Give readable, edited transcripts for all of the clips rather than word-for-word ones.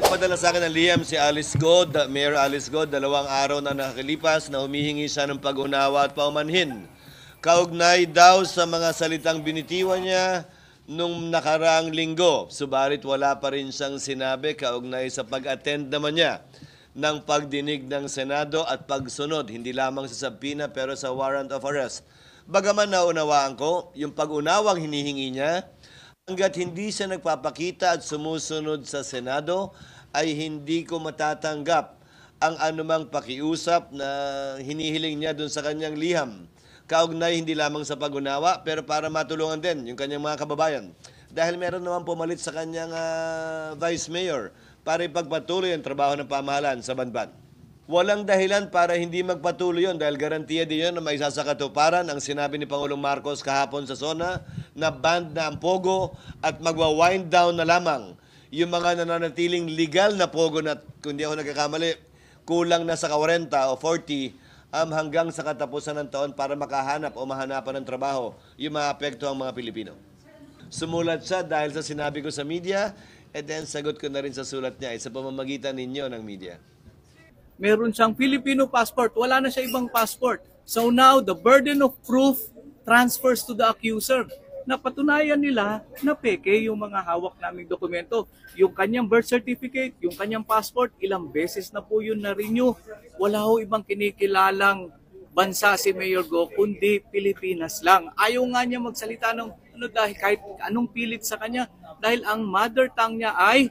Nagpadala sa akin ng liham si Alice God, Mayor Alice God, 2 araw na nakakalipas na humihingi siya ng pag-unawa at paumanhin. Kaugnay daw sa mga salitang binitiwan niya nung nakaraang linggo. Subalit wala pa rin siyang sinabi kaugnay sa pag-attend naman niya ng pagdinig ng Senado at pagsunod, hindi lamang sa subpoena pero sa warrant of arrest. Bagaman naunawaan ko, yung pag-unawang hinihingi niya, hanggat hindi siya nagpapakita at sumusunod sa Senado, ay hindi ko matatanggap ang anumang pakiusap na hinihiling niya dun sa kanyang liham. Kaugnay hindi lamang sa pag-unawa, pero para matulungan din yung kanyang mga kababayan. Dahil meron naman pumalit sa kanyang Vice Mayor para ipagpatuloy ang trabaho ng pamahalaan sa Banban. Walang dahilan para hindi magpatuloy yun dahil garantiya din yun na may sasakatuparan ang sinabi ni Pangulong Marcos kahapon sa SONA na band na ang Pogo at magwa-wind down na lamang yung mga nananatiling legal na Pogo na, kung di ako nagkakamali, kulang na sa 40 o 40 hanggang sa katapusan ng taon para makahanap o mahanapan ng trabaho yung maapekto ang mga Pilipino. Sumulat siya dahil sa sinabi ko sa media and then sagot ko na rin sa sulat niya sa pamamagitan ninyo ng media. Meron siyang Filipino passport, wala na siya ibang passport. So now, the burden of proof transfers to the accuser. Napatunayan nila na peke yung mga hawak naming dokumento. Yung kanyang birth certificate, yung kanyang passport, ilang beses na po yun na-renew. Wala ho ibang kinikilalang bansa si Mayor Go, kundi Pilipinas lang. Ayaw nga niya magsalita ng dahil kahit anong pilit sa kanya, dahil ang mother tongue niya ay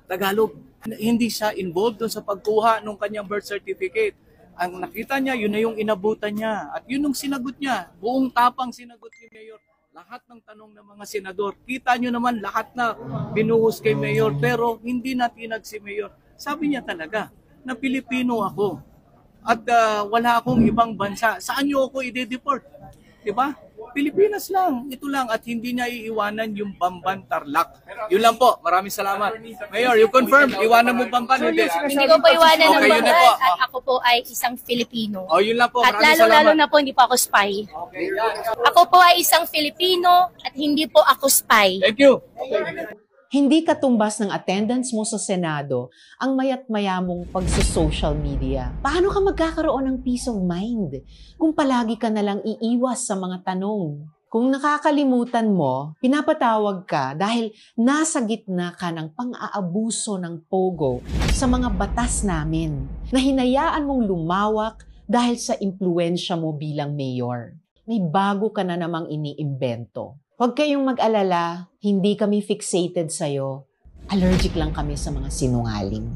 Tagalog. Hindi siya involved doon sa pagkuha ng kanyang birth certificate. Ang nakita niya, yun na yung inabutan niya. At yun yung sinagot niya. Buong tapang sinagot ni Mayor. Lahat ng tanong ng mga senador. Kita nyo naman lahat na binuhos kay Mayor. Pero hindi na tinag si Mayor. Sabi niya talaga na Pilipino ako. At wala akong ibang bansa. Saan nyo ako i-deport? Diba? Pilipinas lang. Ito lang. At hindi niya iiwanan yung Bamban Tarlac. Yun lang po. Maraming salamat. Mayor, you confirm. Iwanan mo Bamban? Hindi ko po iwanan ng Okay, Bamban. At ako po ay isang Filipino. Oh, yun lang po. At Maraming lalo-lalo salamat. na po hindi po ako spy. Ako po ay isang Filipino at hindi po ako spy. Thank you. Hindi katumbas ng attendance mo sa Senado ang mayat-maya mong pagsa-social media. Paano ka magkakaroon ng peace of mind kung palagi ka nalang iiwas sa mga tanong? Kung nakakalimutan mo, pinapatawag ka dahil nasa gitna ka ng pang-aabuso ng Pogo sa mga batas namin na hinayaan mong lumawak dahil sa impluensya mo bilang mayor. May bago ka na namang iniimbento. Huwag kayong mag-alala, hindi kami fixated sa'yo. Allergic lang kami sa mga sinungaling.